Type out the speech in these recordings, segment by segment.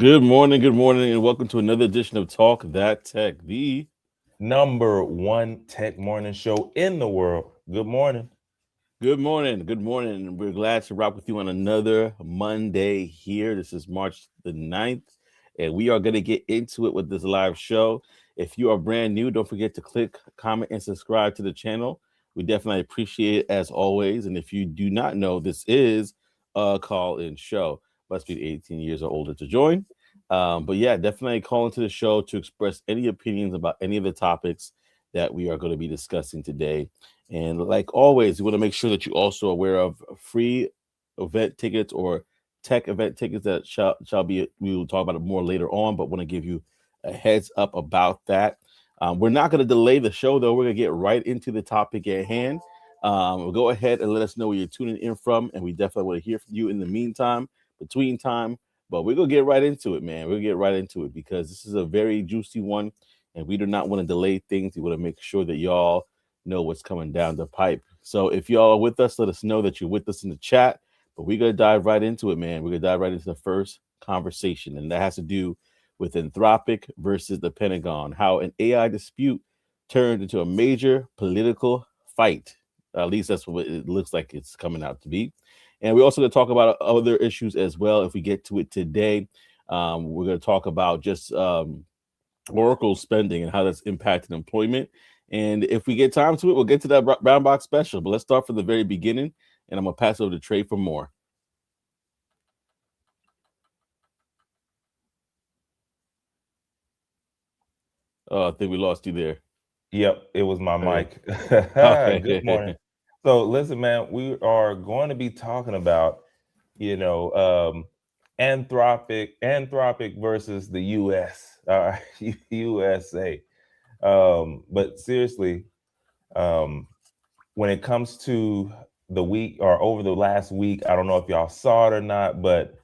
good morning, and welcome to another edition of Talk That Tech, the Number one tech morning show in the world. Good morning. good morning. We're glad to rock with you on another Monday here. This is March the 9th, and we are going to get into it with this live show. If you are brand new, don't forget to click, comment, and subscribe to the channel. We definitely appreciate it as always. And if you do not know, this is a call in show. Must be 18 years or older to join. But yeah, definitely call into the show to express any opinions about any of the topics that we are going to be discussing today. And like always, we want to make sure that you're also aware of free event tickets or tech event tickets that shall be. We will talk about it more later on, but want to give you a heads up about that. We're not going to delay the show though. We're going to get right into the topic at hand. Go ahead and let us know where you're tuning in from, and we definitely want to hear from you in the meantime, between time. But we're gonna get right into it, man. We'll get right into it because this is a very juicy one, and we do not want to delay things. We want to make sure that y'all know what's coming down the pipe. So if y'all are with us, let us know that you're with us in the chat. But we're gonna dive right into it, man. We're gonna dive right into the first conversation, and that has to do with Anthropic versus the Pentagon, how an AI dispute turned into a major political fight. At least that's what it looks like it's coming out to be. And we're also going to talk about other issues as well if we get to it today. We're going to talk about just Oracle spending and how that's impacted employment. And if we get time to it, we'll get to that brown box special. But let's start from the very beginning. And I'm going to pass it over to Trey for more. Oh, I think we lost you there. Yep, it was my Okay. mic. Good morning. So listen, man, we are going to be talking about, you know, Anthropic versus the US, USA. But seriously, um, when it comes to the week or over the last week, I don't know if y'all saw it or not, but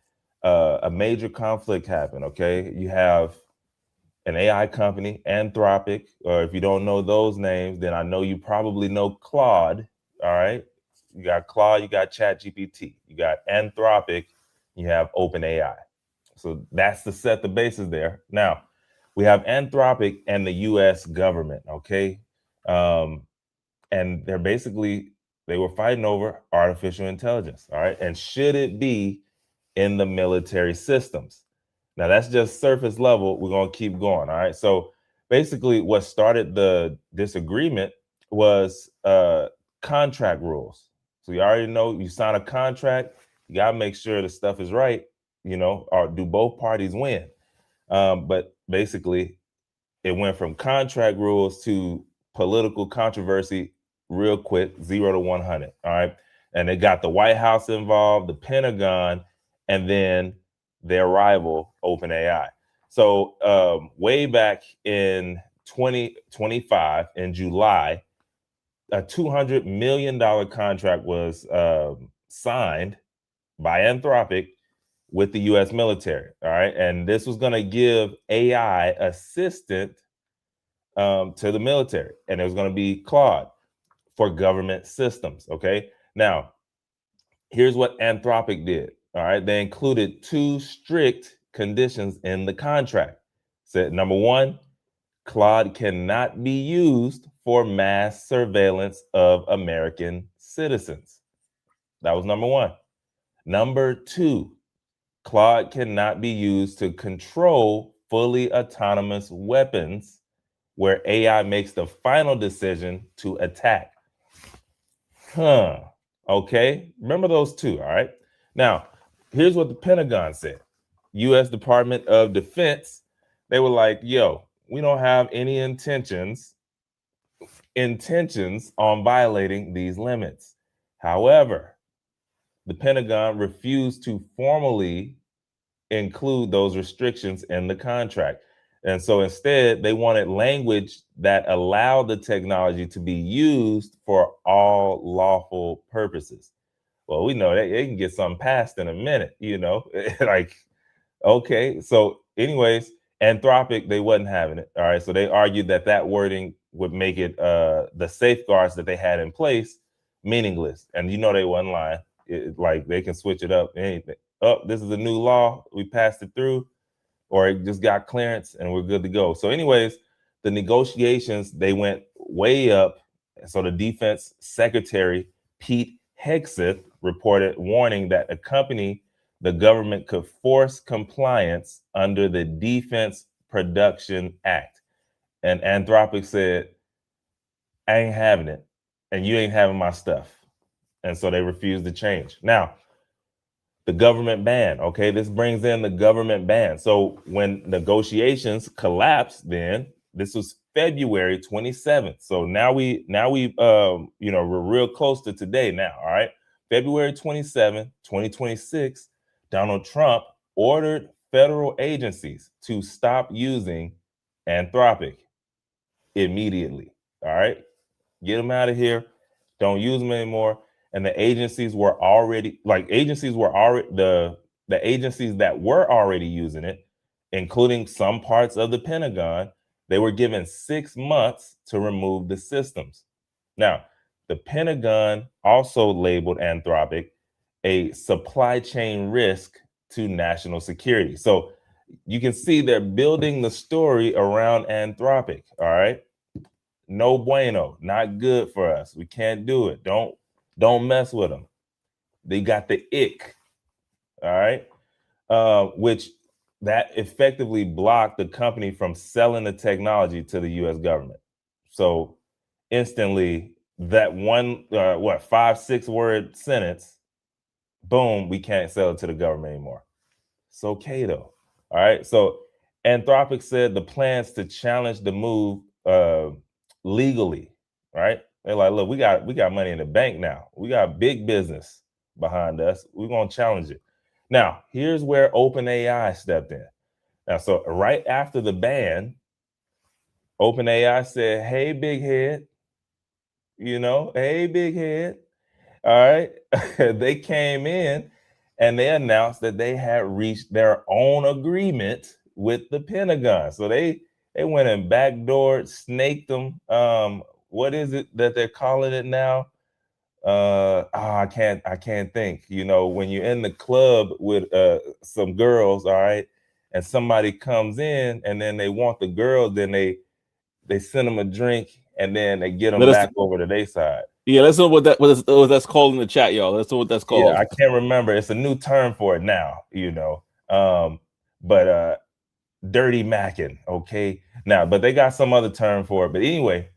a major conflict happened. Okay, you have an AI company, Anthropic, or if you don't know those names, then I know you probably know Claude. All right. You got Claude, you got ChatGPT, you got Anthropic, you have OpenAI. So that's to set the basis there. Now, we have Anthropic and the US government, okay? Um, and they were fighting over artificial intelligence, all right? And should it be in the military systems? Now that's just surface level. We're gonna keep going. All right. So basically, what started the disagreement was contract rules. So you already know you sign a contract, you gotta make sure the stuff is right, or do both parties win? But basically, it went from contract rules to political controversy real quick, 0 to 100. All right. And they got the White House involved, the Pentagon, and then their rival, OpenAI. So way back in 2025, in July, a $200 million contract was signed by Anthropic with the US military. All right. And this was going to give AI assistant to the military. And it was going to be Claude for government systems. Okay. Now, here's what Anthropic did. All right. They included two strict conditions in the contract. Said number one, Claude cannot be used for mass surveillance of American citizens. That was number one. Number two, Claude cannot be used to control fully autonomous weapons where AI makes the final decision to attack. Okay. Remember those two. All right. Now, here's what the Pentagon said. US Department of Defense, they were like, yo, we don't have any intentions on violating these limits. However, the Pentagon refused to formally include those restrictions in the contract. And so instead, they wanted language that allowed the technology to be used for all lawful purposes. Well, we know that they can get something passed in a minute, like, okay. So anyways, Anthropic, they wasn't having it. All right. So they argued that wording would make it the safeguards that they had in place meaningless. And they wasn't lying. Like they can switch it up, anything. Oh, this is a new law. We passed it through. or it just got clearance and we're good to go. So anyways, the negotiations, they went way up. So the defense secretary, Pete Hegseth, reported warning that the government could force compliance under the Defense Production Act. And Anthropic said, I ain't having it, and you ain't having my stuff. And so they refused to change. Now, the government ban, okay, this brings in the government ban. So when negotiations collapsed, then this was February 27th. So now we we're real close to today now. All right, February 27th, 2026, Donald Trump ordered federal agencies to stop using Anthropic immediately. All right, get them out of here. Don't use them anymore. And the agencies were already the agencies that were already using it, including some parts of the Pentagon, they were given 6 months to remove the systems. Now, the Pentagon also labeled Anthropic a supply chain risk to national security. So you can see they're building the story around Anthropic. All right. No bueno, not good for us. We can't do it. Don't mess with them. They got the ick. All right. Which that effectively blocked the company from selling the technology to the US government. So instantly, that one, 5-6 word sentence, boom, we can't sell it to the government anymore. It's okay though. All right. So Anthropic said the plans to challenge the move legally, right? They're like, look, we got money in the bank now. We got big business behind us. We're gonna challenge it. Now, here's where OpenAI stepped in. Now, so right after the ban, OpenAI said, hey, big head, hey, big head. All right. They came in and they announced that they had reached their own agreement with the Pentagon. So they went and backdoored, snaked them. What is it that they're calling it now? I can't think. When you're in the club with some girls, all right, and somebody comes in and then they want the girls, then they send them a drink and then they get them back over to their side. Yeah, let's know what that's called in the chat, y'all. Let's know what that's called. Yeah, I can't remember. It's a new term for it now, but dirty macking, okay? Now, but they got some other term for it. But anyway,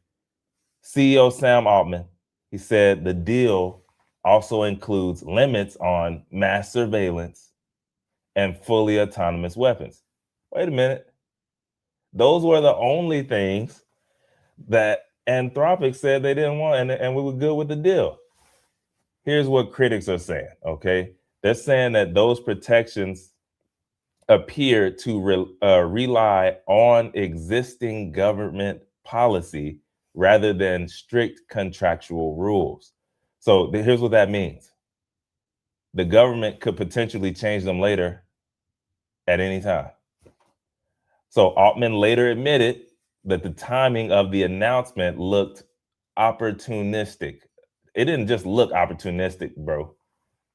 CEO Sam Altman, he said the deal also includes limits on mass surveillance and fully autonomous weapons. Wait a minute. Those were the only things that Anthropic said they didn't want, and we were good with the deal. Here's what critics are saying, okay? They're saying that those protections appear to rely on existing government policy rather than strict contractual rules. So here's what that means. The government could potentially change them later at any time. So Altman later admitted that the timing of the announcement looked opportunistic. It didn't just look opportunistic, bro.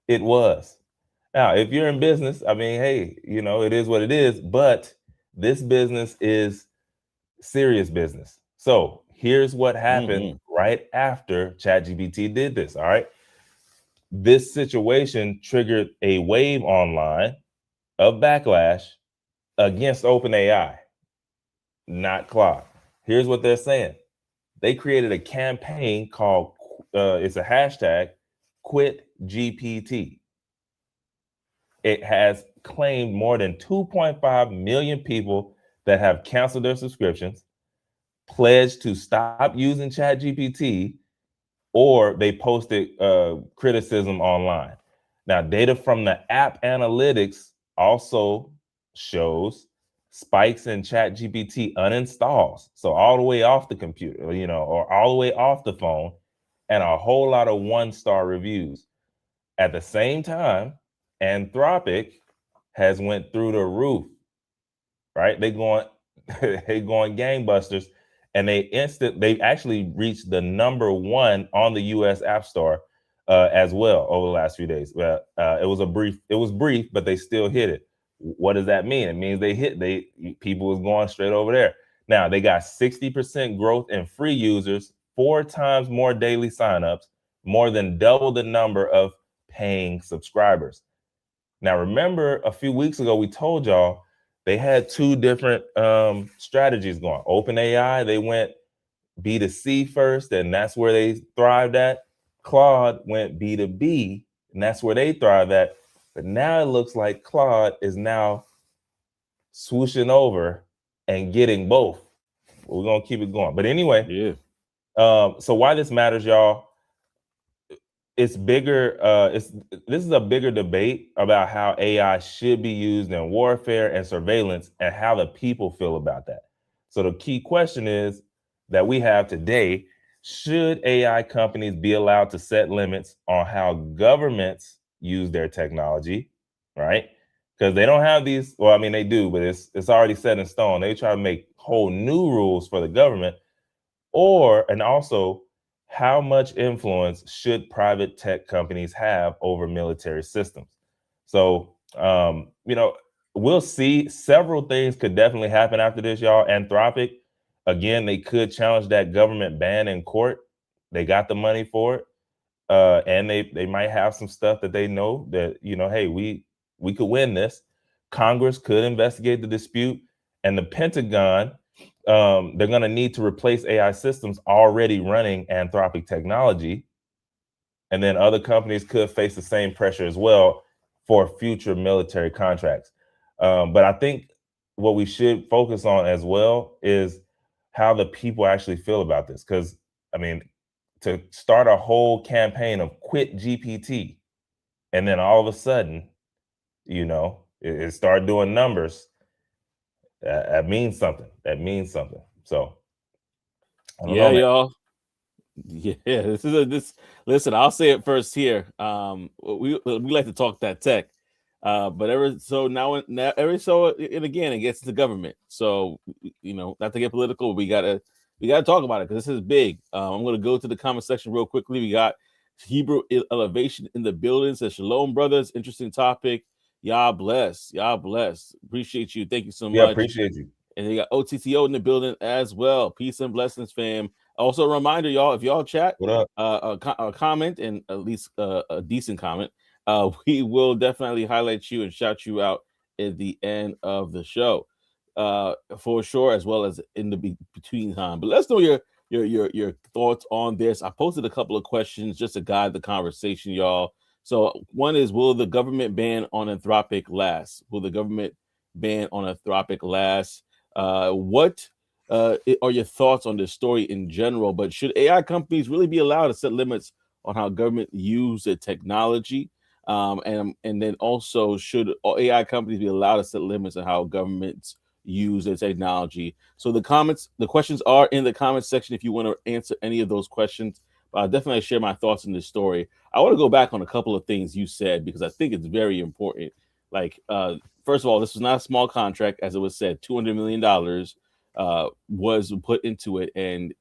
It was. Now, if you're in business, I mean, hey, it is what it is, but this business is serious business. So here's what happened right after ChatGPT did this, all right? This situation triggered a wave online of backlash against OpenAI, not Claude. Here's what they're saying. They created a campaign called, it's a hashtag, #QuitGPT. It has claimed more than 2.5 million people that have canceled their subscriptions, pledged to stop using ChatGPT, or they posted criticism online. Now, data from the app analytics also shows spikes in ChatGPT uninstalls. So all the way off the computer, or all the way off the phone, and a whole lot of 1-star reviews. At the same time, Anthropic has went through the roof, right? They going gangbusters, and they actually reached the #1 on the U.S. App Store as well over the last few days. It was brief, but they still hit it. What does that mean? It means people is going straight over there. Now they got 60% growth in free users, 4 times more daily signups, more than double the number of paying subscribers. Now remember, a few weeks ago we told y'all they had 2 different strategies going. OpenAI, they went B2C first, and that's where they thrived at. Claude went B2B, and that's where they thrive at. But now it looks like Claude is now swooshing over and getting both. We're gonna keep it going. But anyway, Yeah. So why this matters, y'all? It's bigger. This is a bigger debate about how AI should be used in warfare and surveillance, and how the people feel about that. So the key question is that we have today: should AI companies be allowed to set limits on how governments use their technology, right? Because they don't have these. Well, I mean, they do, but it's already set in stone. They try to make whole new rules for the government, and also, how much influence should private tech companies have over military systems? So, we'll see. Several things could definitely happen after this, y'all. Anthropic, again, they could challenge that government ban in court. They got the money for it. And they might have some stuff that they know that, hey, we could win this. Congress could investigate the dispute, and the Pentagon, they're going to need to replace AI systems already running Anthropic technology. And then other companies could face the same pressure as well for future military contracts. But I think what we should focus on as well is how the people actually feel about this. Because, I mean, to start a whole campaign of quit GPT, and then all of a sudden, it start doing numbers, that means something. That means something. So I don't Yeah, know, man. y'all. Yeah, this. Listen, I'll say it first here. We like to talk that tech, but every so and again, it gets to government. So not to get political, we gotta talk about it because this is big. I'm gonna go to the comment section real quickly. We got Hebrew elevation in the building. Says Shalom, brothers. Interesting topic. Y'all bless. Y'all bless. Appreciate you. Thank you so Yeah, much. appreciate you. And they got OTTO in the building as well. Peace and blessings, fam. Also, a reminder, y'all, if y'all chat, What up? a comment, and at least a decent comment, we will definitely highlight you and shout you out at the end of the show, for sure, as well as in the between time. But let's know your thoughts on this. I posted a couple of questions just to guide the conversation, y'all. So one is, will the government ban on Anthropic last? Will the government ban on Anthropic last? What are your thoughts on this story in general? But should AI companies really be allowed to set limits on how government use their technology? And then also, should AI companies be allowed to set limits on how governments use their technology? So the questions are in the comments section if you want to answer any of those questions. But I'll definitely share my thoughts in this story. I want to go back on a couple of things you said because I think it's very important. Like, first of all, this was not a small contract, as it was said. $200 million was put into it, and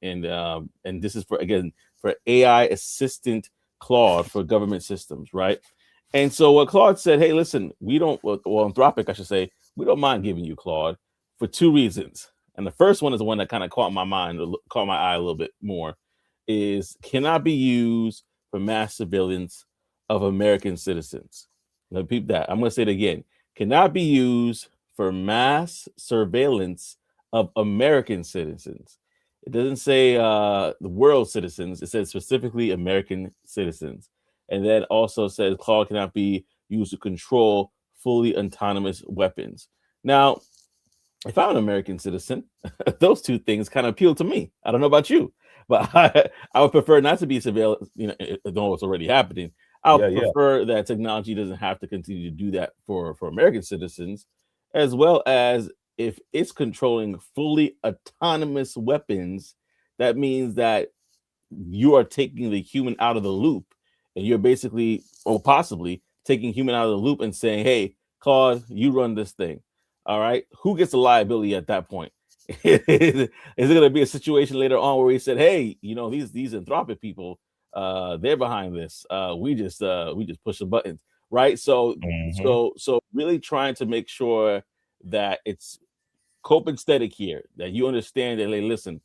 this is for AI assistant Claude for government systems, right? And so what Claude said, hey, listen, we don't, well, Anthropic, I should say, we don't mind giving you Claude for 2 reasons. And the first one is the one that kind of caught my eye a little bit more, is cannot be used for mass surveillance of American citizens. Repeat that. I'm going to say it again. Cannot be used for mass surveillance of American citizens. It doesn't say the world citizens. It says specifically American citizens. And then also says Claude cannot be used to control fully autonomous weapons. Now, if I'm an American citizen, those 2 things kind of appeal to me. I don't know about you, but I would prefer not to be surveilled, though it's already happening. I prefer that technology doesn't have to continue to do that for American citizens, as well as if it's controlling fully autonomous weapons, that means that you are taking the human out of the loop, and you're basically, or possibly, taking human out of the loop and saying, hey, Claude, you run this thing. All right. Who gets the liability at that point? Is it going to be a situation later on where he said, hey, these Anthropic people, they're behind this. We just push the buttons. right? So Hmm. so really trying to make sure that it's copacetic here, that you understand that, like, listen,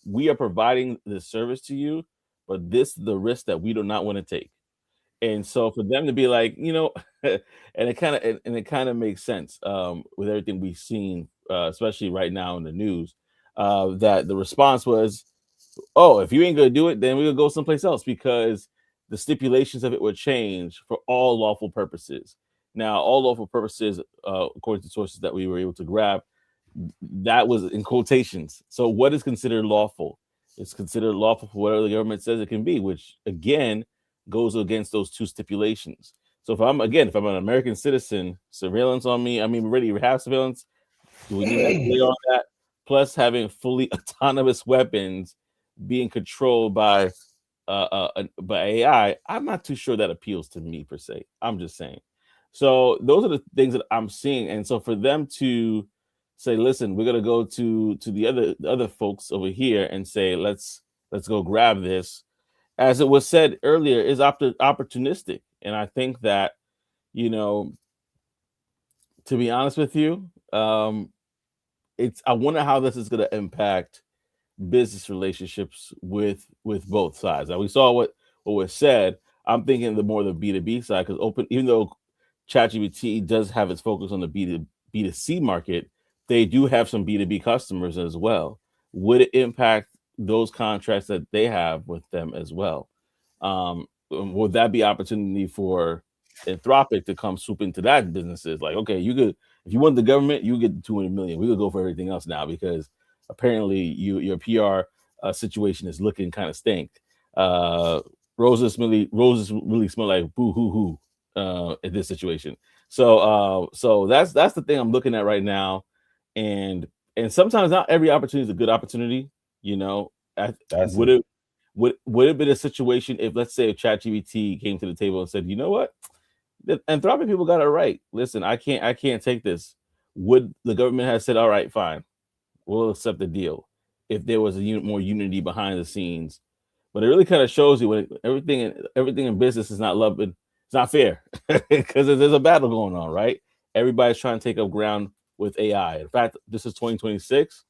we are providing the service to you, but this is the risk that we do not want to take. And so for them to be like, and it kind of makes sense with everything we've seen, especially right now in the news, that the response was, "Oh, if you ain't gonna do it, then we'll go someplace else because the stipulations of it would change for all lawful purposes." Now, all lawful purposes, according to sources that we were able to grab, that was in quotations. So, what is considered lawful? It's considered lawful for whatever the government says it can be, which again goes against those two stipulations. So, if I'm an American citizen, surveillance on me, I mean, we already have surveillance. Do we need an escalator on that? Plus, having fully autonomous weapons being controlled by AI, I'm not too sure that appeals to me per se. I'm just saying. So those are the things that I'm seeing, and so for them to say, "Listen, we're gonna go to the other folks over here and say, let's go grab this," as it was said earlier, is opportunistic, and I think that you know, to be honest with you, it's I wonder how this is gonna impact business relationships with both sides. Now we saw what was said. I'm thinking the B2B side because open even though ChatGPT does have its focus on the B2C market, they do have some B2B customers as well. Would it impact those contracts that they have with them as well? Would that be opportunity for Anthropic to come swoop into that businesses? Like, okay, you could if you want the government, you get 200 million. We could go for everything else now because apparently your PR situation is looking kind of stink. Uh, roses really smell like boo hoo hoo in this situation. So that's the thing I'm looking at right now, and sometimes not every opportunity is a good opportunity. You know, That's would it. it would it been a situation if, let's say, if ChatGPT came to the table and said, you know what, the Anthropic people got it right. Listen, I can't take this. Would the government have said, all right, fine, we'll accept the deal if there was more unity behind the scenes. But it really kind of shows you when everything in business is not love, it's not fair because there's a battle going on, right? Everybody's trying to take up ground with AI. In fact, this is 2026.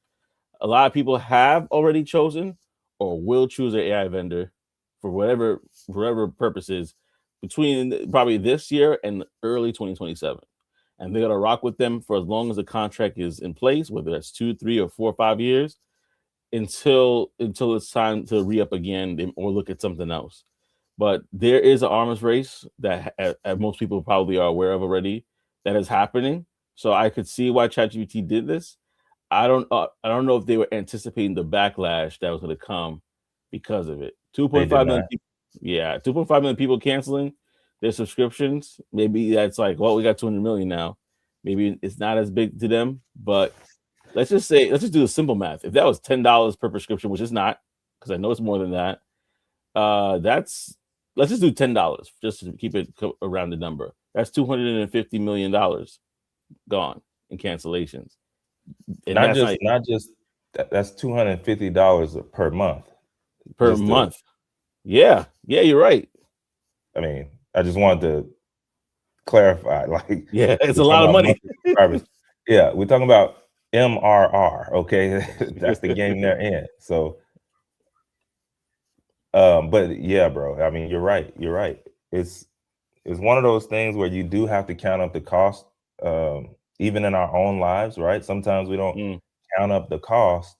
A lot of people have already chosen or will choose an AI vendor for whatever purposes between probably this year and early 2027, and they're gonna rock with them for as long as the contract is in place, whether that's 2, 3, or 4, 5 years, until it's time to re up again or look at something else. But there is an arms race that most people probably are aware of already that is happening. So I could see why ChatGPT did this. I don't know if they were anticipating the backlash that was going to come because of it. They 2.5 did million not. people, yeah, 2.5 million people canceling their subscriptions. Maybe that's like, well, we got 200 million now. Maybe it's not as big to them, but let's just do the simple math. If that was $10 per prescription, which is not, because I know it's more than that, that's let's just do $10 just to keep it around the number. That's $250 million gone in cancellations, and Not that's just not not just that's $250 per month. per Just to month. Yeah, yeah, you're right. I mean, I just wanted to clarify. Like Yeah, it's we're a talking lot of about money. monthly subscribers. Yeah, we're talking about MRR. Okay, that's the game they're in. So, but yeah, bro. I mean, you're right. You're right. It's it's one of those things where you do have to count up the cost, even in our own lives, right? Sometimes we don't Mm, count up the cost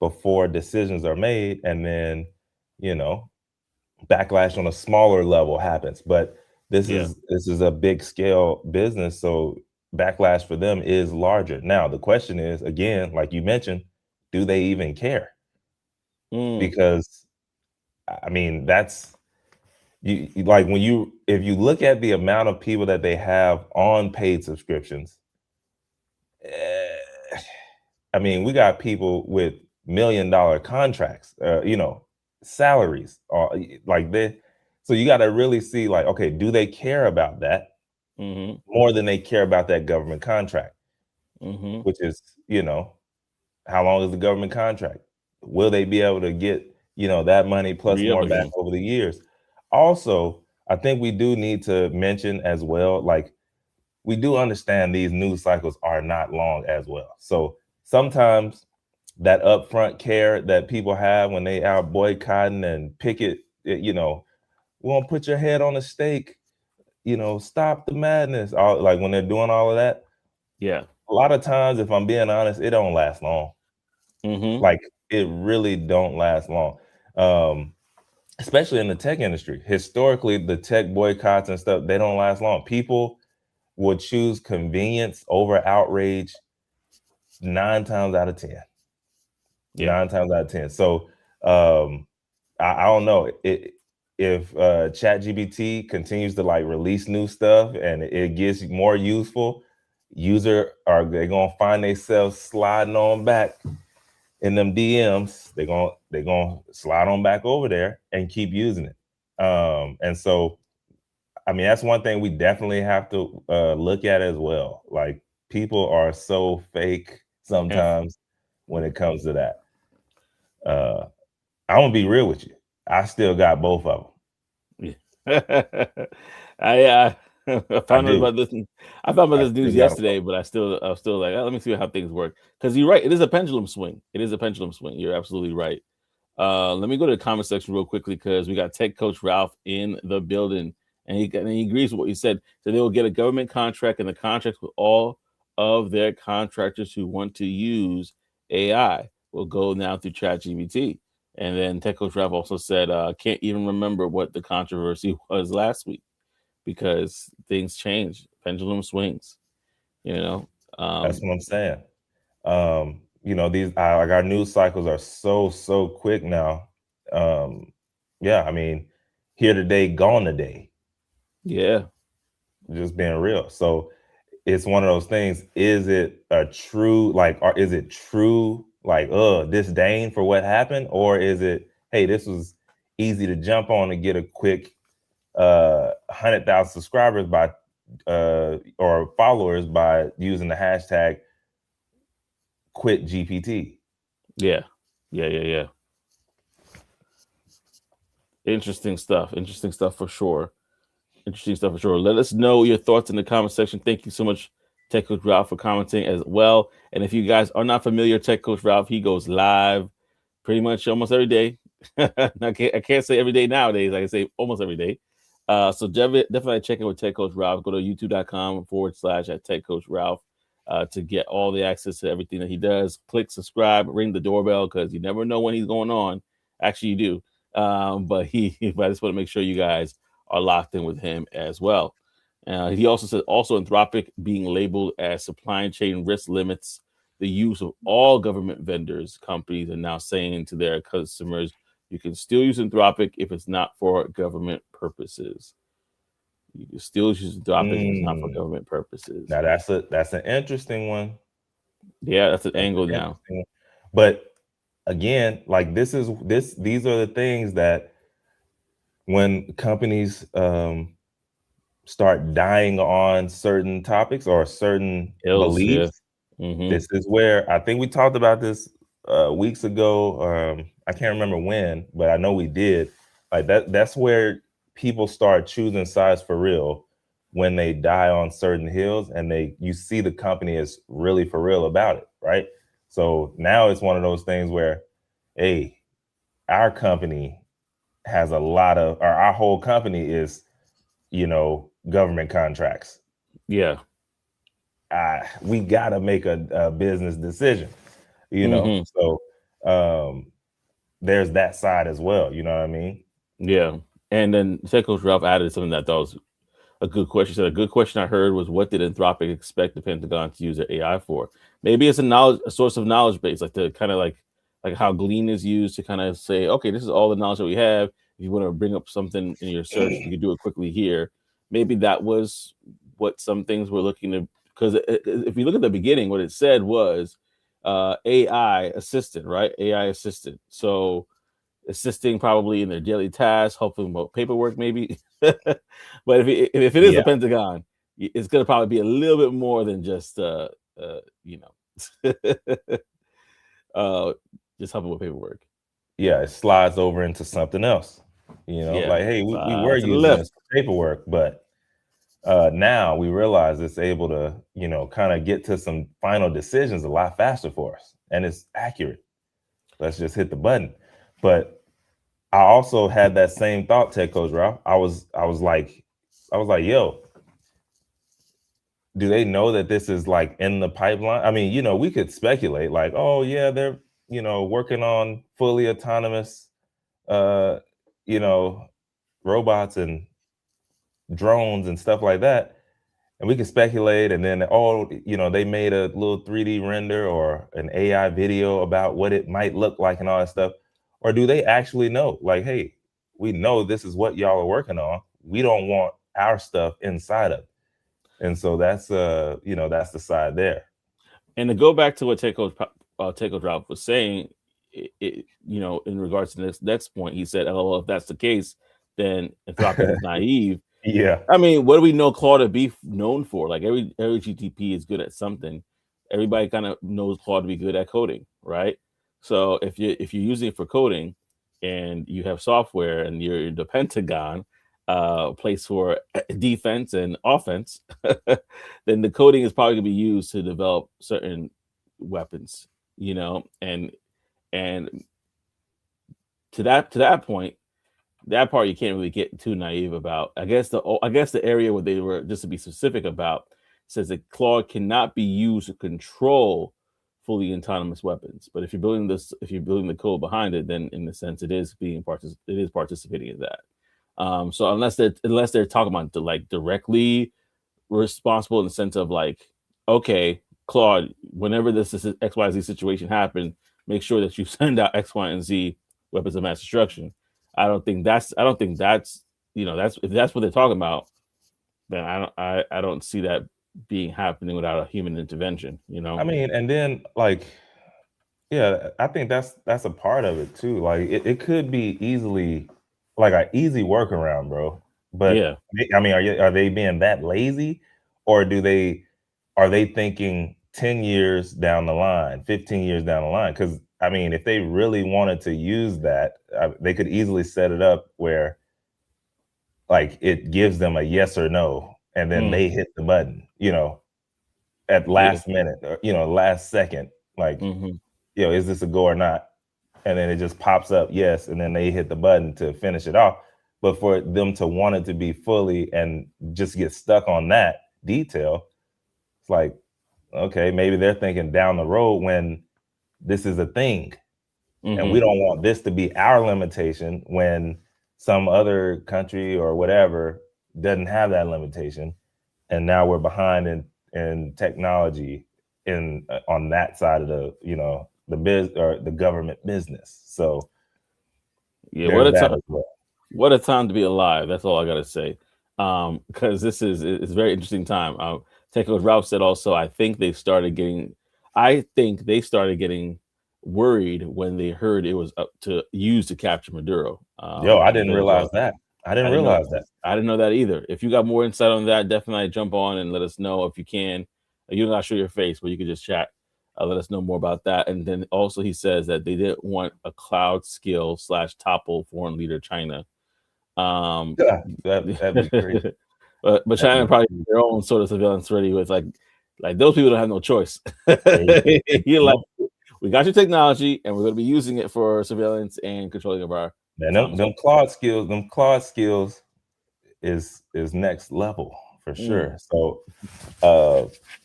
before decisions are made, and then you know backlash on a smaller level happens. But yeah. this is a big scale business, so backlash for them is larger. Now the question is, again, like you mentioned, do they even care? Mm, Because I mean, that's like when you if you look at the amount of people that they have on paid subscriptions, eh, I mean, we got people with $1 million contracts, salaries, like they. So you got to really see, like, okay, do they care about that mm-hmm, more than they care about that government contract? mm-hmm. Which is, how long is the government contract? Will they be able to get, that money plus Re up more back again. over the years? Also, I think we do need to mention as well, like we do understand these news cycles are not long as well. So sometimes that upfront care that people have when they out boycotting and picket, we won't put your head on a stake, stop the madness. All like when they're doing all of that. Yeah. A lot of times, if I'm being honest, it don't last long. Mm-hmm. Like it really don't last long. Especially in the tech industry. Historically, the tech boycotts and stuff, they don't last long. People would choose convenience over outrage 9 times out of 10. Yeah. 9 times out of 10. So I don't know if ChatGPT continues to like release new stuff and it gets more useful. User are they gonna find themselves sliding on back in them DMs. They're gonna slide on back over there and keep using it. And so I mean, that's one thing we definitely have to look at as well. Like people are so fake sometimes when it comes to that. I'm gonna be real with you. I still got both of them. I I found out do. about this. I found about I this still news got them yesterday, both. but I was still like, oh, let me see how things work. Because you're right, it is a pendulum swing. It is a pendulum swing. You're absolutely right. Let me go to the comment section real quickly because we got Tech Coach Ralph in the building, and he agrees with what you said. So they will get a government contract, and the contracts with all of their contractors who want to use AI will go now through ChatGPT. And then Tech Coach Ralph also said, can't even remember what the controversy was last week because things change, pendulum swings. You know, That's um, what I'm saying. These like our news cycles are so quick now. Yeah, I mean, here today, gone today. yeah, Just being real. So it's one of those things. Is it a true like, or is it true like disdain for what happened, or is it hey, this was easy to jump on and get a quick 100,000 subscribers by or followers by using the hashtag quit GPT. yeah, yeah. Interesting stuff. Interesting stuff for sure. Interesting stuff for sure. Let us know your thoughts in the comment section. Thank you so much, Tech Coach Ralph, for commenting as well. And if you guys are not familiar, Tech Coach Ralph, he goes live pretty much almost every day. I can't say every day nowadays. I can say almost every day. So definitely check in with Tech Coach Ralph. Go to youtube.com/ at Tech Coach Ralph to get all the access to everything that he does. Click subscribe, ring the doorbell because you never know when he's going on. Actually, you do. But I just want to make sure you guys are locked in with him as well. He also said Anthropic being labeled as supply chain risk limits the use of all government vendors. Companies are now saying to their customers, you can still use Anthropic if it's not for government purposes. You can still use Anthropic if it's not for government purposes. Now that's an interesting one. Yeah, that's an That's angle an now. interesting one. But again, like these are the things that when companies start dying on certain topics or certain Ills, yeah. beliefs, Mm-hmm. this is where I think we talked about this weeks ago. I can't remember when, but I know we did. Like that's where people start choosing sides for real when they die on certain hills and you see the company is really for real about it, right? So now it's one of those things where, hey, our company has a lot of, or our whole company is, government contracts. Yeah. We got to make a business decision, Mm-hmm. So there's that side as well. You know what I mean? Yeah. And then Tech Coach Ralph added something that I thought was a good question. He said a good question I heard was, what did Anthropic expect the Pentagon to use their AI for? Maybe it's a source of knowledge base, like the kind of like how Glean is used to kind of say, okay, this is all the knowledge that we have. If you want to bring up something in your search, you can do it quickly here. Maybe that was what some things were looking to. Because if you look at the beginning, what it said was AI assistant, right? AI assistant. So assisting probably in their daily tasks, helping with paperwork, maybe. But if it is the Yeah, Pentagon, it's going to probably be a little bit more than just you know, uh, just helping with paperwork. yeah. It slides over into something else. Yeah, like, hey, we were to the using this left. for paperwork, but now we realize it's able to, kind of get to some final decisions a lot faster for us, and it's accurate. Let's just hit the button. But I also had that same thought, Tech Coach Ralph. I was like, yo, do they know that this is like in the pipeline? I mean, we could speculate like, oh yeah, they're, working on fully autonomous, uh, you know, robots and drones and stuff like that. And we can speculate, and then, oh, they made a little 3D render or an AI video about what it might look like and all that stuff. Or do they actually know, like, hey, we know this is what y'all are working on. We don't want our stuff inside of it. And so that's the side there. And to go back to what Teco Drop was saying, in regards to this next point, he said, "Oh, well, if that's the case, then Anthropic is naive." Yeah. I mean, what do we know Claude to be known for? Like every GTP is good at something. Everybody kind of knows Claude to be good at coding, right? So if you're using it for coding, and you have software, and you're the Pentagon, place for defense and offense, then the coding is probably going to be used to develop certain weapons, and to that point, that part you can't really get too naive about. I guess the area where they were, just to be specific about, says that Claude cannot be used to control fully autonomous weapons. But if you're building the code behind it, then in a sense it is participating in that. So unless they're talking about like directly responsible in the sense of like, okay, Claude, whenever this XYZ situation happens, make sure that you send out X, Y, and Z weapons of mass destruction. I don't think that's that's if that's what they're talking about, then I don't see that being happening without a human intervention. I mean, and then like, yeah, I think that's a part of it too. Like it could be easily like an easy workaround, bro. But Yeah. I mean, are they being that lazy, or are they thinking 10 years down the line, 15 years down the line? Because I mean, if they really wanted to use that, they could easily set it up where like it gives them a yes or no, and then Mm, they hit the button, at yeah. last minute, or, last second, like, Hmm. is this a go or not? And then it just pops up yes, and then they hit the button to finish it off. But for them to want it to be fully and just get stuck on that detail, it's like, okay, maybe they're thinking down the road when this is a thing, and we Hmm. don't want this to be our limitation when some other country or whatever doesn't have that limitation, and now we're behind in technology in on that side of the biz or the government business. So Yeah. What there's a that time! as well. What a time to be alive. That's all I gotta say. Because it's a very interesting time. Take what Ralph said. Also, I think they started getting worried when they heard it was up to use to capture Maduro. Yo, I didn't Because realize that. I I didn't didn't know realize that. I didn't know that either. If you got more insight on that, definitely jump on and let us know if you can. You don't got to show your face, but you can just chat. Let us know more about that. And then also, he says that they didn't want a cloud skill / topple foreign leader China. Um, Yeah, that'd be crazy. but That'd China be probably crazy. their own sort of surveillance ready with like those people don't have no choice. You're like, No, we got your technology, and we're going to be using it for surveillance and controlling of our man, them, autonomous them weapons. Claude skills is next level for Mm, sure. So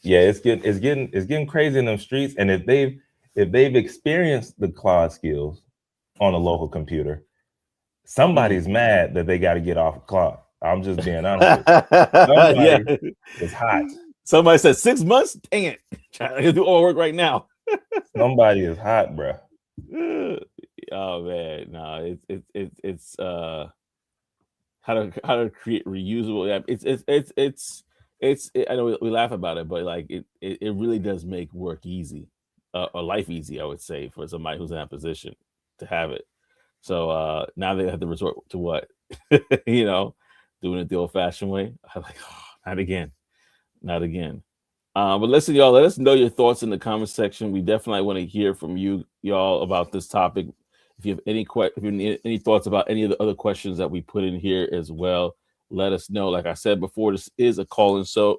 yeah, it's getting crazy in them streets. And if they've experienced the Claude skills on a local computer, mm. somebody's mad that they got to get off of Claude. I'm just being honest with you. Yeah. Somebody is hot. Somebody said 6 months. Dang it! Trying to do all work right now. Somebody is hot, bro. Oh man, no, it's how to create reusable. Yeah, I know we laugh about it, but like it really does make work easy, or life easy. I would say for somebody who's in that position to have it. So now they have to resort to what, you know, doing it the old-fashioned way. I'm like, oh, not again, not again. But listen, y'all, let us know your thoughts in the comment section. We definitely want to hear from y'all about this topic. If you have if you need any thoughts about any of the other questions that we put in here as well, let us know. Like I said before, this is a call-in show,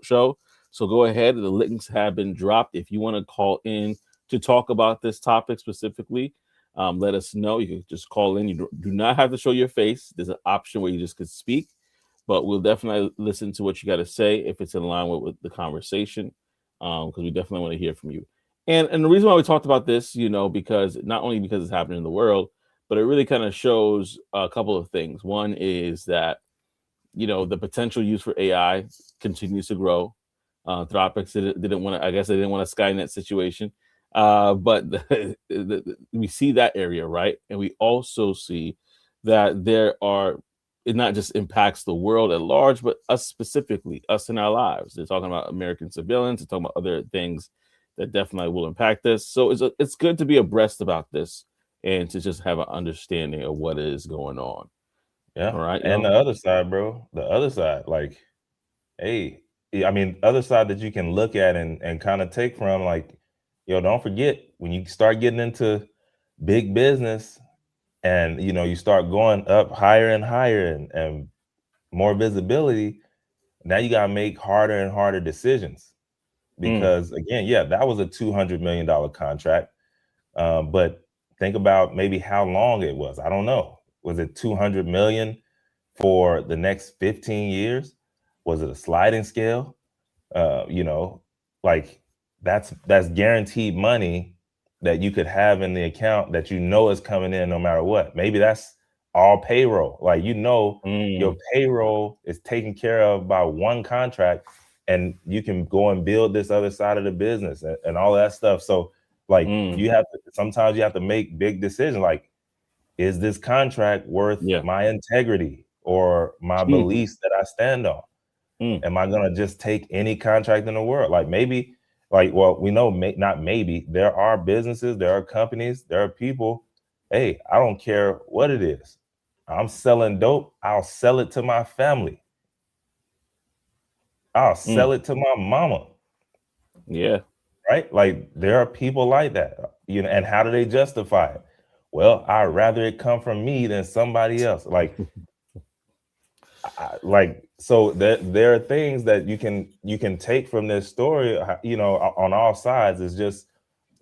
so go ahead. The links have been dropped. If you want to call in to talk about this topic specifically, let us know. You can just call in. You do not have to show your face. There's an option where you just could speak, but we'll definitely listen to what you got to say if it's in line with the conversation, because we definitely want to hear from you. And the reason why we talked about this, because not only because it's happening in the world, but it really kind of shows a couple of things. One is that the potential use for AI continues to grow. Anthropic didn't want to. I guess they didn't want a Skynet situation, but we see that area, right? And we also see that it not just impacts the world at large, but us specifically, us in our lives. They're talking about American civilians. They're talking about other things that definitely will impact us. So it's good to be abreast about this and to just have an understanding of what is going on. Yeah. All right. And the other side, bro, the other side, like, hey, I mean, other side that you can look at and kind of take from, like, don't forget when you start getting into big business and, you start going up higher and higher and more visibility, now you got to make harder and harder decisions because, again, yeah, that was a $200 million contract. But think about maybe how long it was. I don't know. Was it 200 million for the next 15 years? Was it a sliding scale? Like that's guaranteed money that you could have in the account that is coming in no matter what. Maybe that's all payroll. Like your payroll is taken care of by one contract, and you can go and build this other side of the business and all that stuff. So like sometimes you have to make big decisions. Like, is this contract worth my integrity or my beliefs that I stand on? Am I gonna just take any contract in the world? Like maybe, we know not maybe. There are businesses, there are companies, there are people. Hey, I don't care what it is. I'm selling dope. I'll sell it to my family. I'll sell it to my mama. Yeah. Right? Like there are people like that. And how do they justify it? Well, I'd rather it come from me than somebody else. So there are things that you can take from this story, on all sides. It's just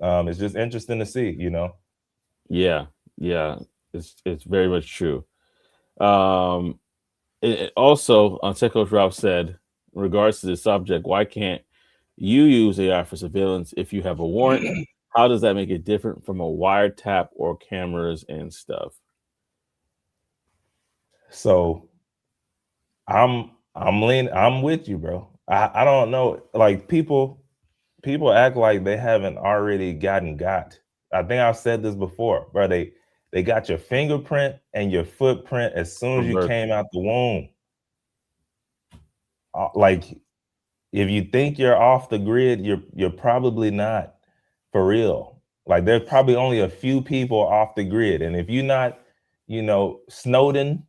interesting to see, Yeah, it's very much true. It also, on Tech Coach Ralph said, in regards to this subject, why can't you use AI for surveillance if you have a warrant? How does that make it different from a wiretap or cameras and stuff? So I'm with you, bro. I don't know. Like people act like they haven't already got. I think I've said this before, bro. They got your fingerprint and your footprint as soon as you came out the womb. Like if you think you're off the grid, you're probably not, for real. Like there's probably only a few people off the grid, and if you're not, Snowden,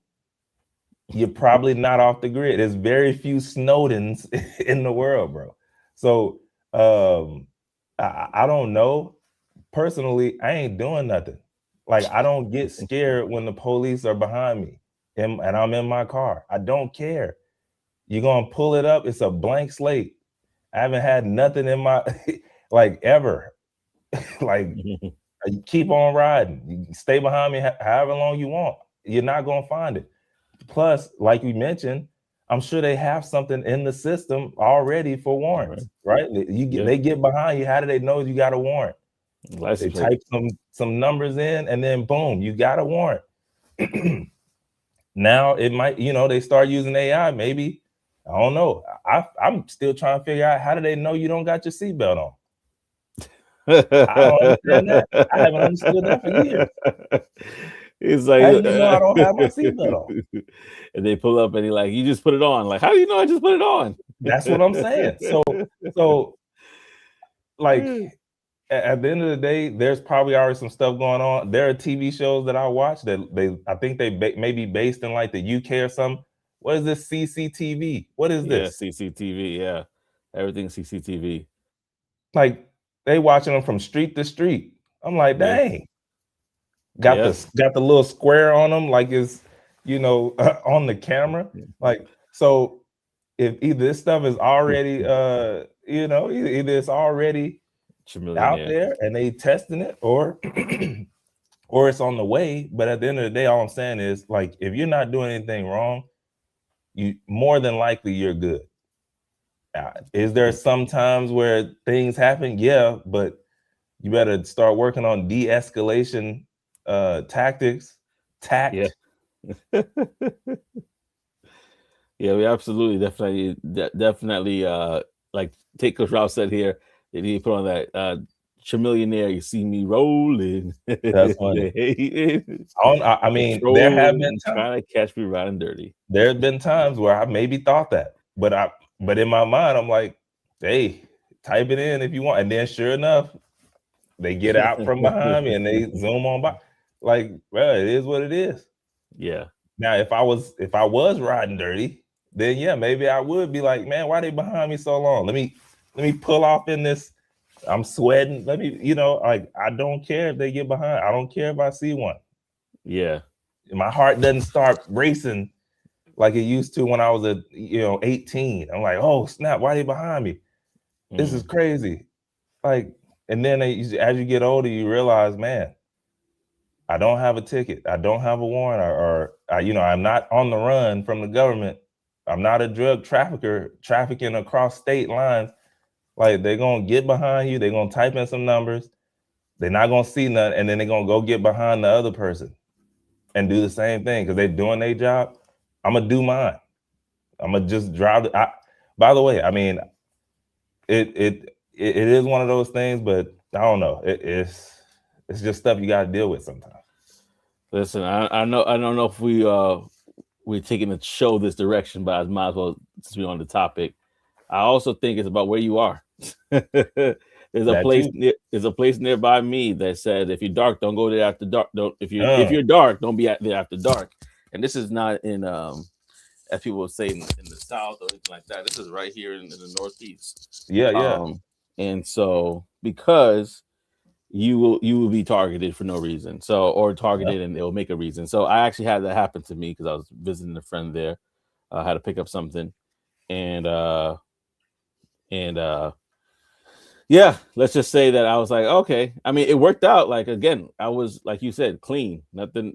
you're probably not off the grid. There's very few Snowdens in the world, bro. So I don't know. Personally, I ain't doing nothing. Like I don't get scared when the police are behind me and I'm in my car. I don't care. You're gonna pull it up. It's a blank slate. I haven't had nothing in my like ever. Like keep on riding. You stay behind me however long you want. You're not gonna find it. Plus, like you mentioned, I'm sure they have something in the system already for warrants, right? They get behind you. How do they know you got a warrant? They type some numbers in, and then boom, you got a warrant. Now it might, they start using AI. Maybe, I don't know. I'm still trying to figure out, how do they know you don't got your seatbelt on? I don't understand that. I haven't understood that for years. It's like, how do you know I don't have my seatbelt on? And they pull up and you're like, you just put it on. Like, how do you know I just put it on? That's what I'm saying. So like at the end of the day, there's probably already some stuff going on. There are TV shows that I watch that I think they may be based in like the UK or something. What is this CCTV? What is this? Yeah, CCTV. Yeah, everything's CCTV. Like they watching them from street to street. I'm like, dang. got Yeah. the little square on them, like it's, on the camera. Like, so if either this stuff is already, either it's already out Trillionaire. there and they testing it, or or it's on the way. But at the end of the day, all I'm saying is, like, if you're not doing anything wrong, you more than likely you're good. Is there some times where things happen? Yeah, but you better start working on de-escalation tactics, Yeah. tact. Yeah, we absolutely definitely like take Coach Ralph said here that he put on that Trillionaire, you see me rolling. That's funny. They hate it. I mean, there have been Trolling, times. trying to catch me riding dirty. There's been times where I maybe thought that, but in my mind, I'm like, hey, type it in if you want. And then sure enough, they get out from behind me and they zoom on by. Like, well, it is what it is. Yeah. Now, if I was riding dirty, then yeah, maybe I would be like, man, why they behind me so long? Let me pull off in this. I'm sweating. Let me, like, I don't care if they get behind. I don't care if I see one. Yeah. My heart doesn't start racing like it used to when I was 18. I'm like, oh snap, why are they behind me? This is crazy. Like, and then as you get older, you realize, man, I don't have a ticket. I don't have a warrant, or I'm not on the run from the government. I'm not a drug trafficker trafficking across state lines. Like, they're gonna get behind you. They're gonna type in some numbers. They're not gonna see nothing, and then they're gonna go get behind the other person and do the same thing because they're doing their job. I'm gonna do mine. I'm gonna just drive. By the way, I mean, it is one of those things, but I don't know. It's just stuff you got to deal with sometimes. Listen, I don't know if we're taking the show this direction, but I might as well, since we're on the topic. I also think it's about where you are. There's a place nearby me that said, if you're dark, don't go there after dark. Don't if you're dark, don't be there after dark. And this is not in as people would say in the South or anything like that. This is right here in the Northeast. Yeah. And so because you will be targeted for no reason. So, or targeted and they'll make a reason. So I actually had that happen to me because I was visiting a friend there. I had to pick up something, and yeah, let's just say that I was like, okay. I mean, it worked out. Like, again, I was, like you said, clean. Nothing,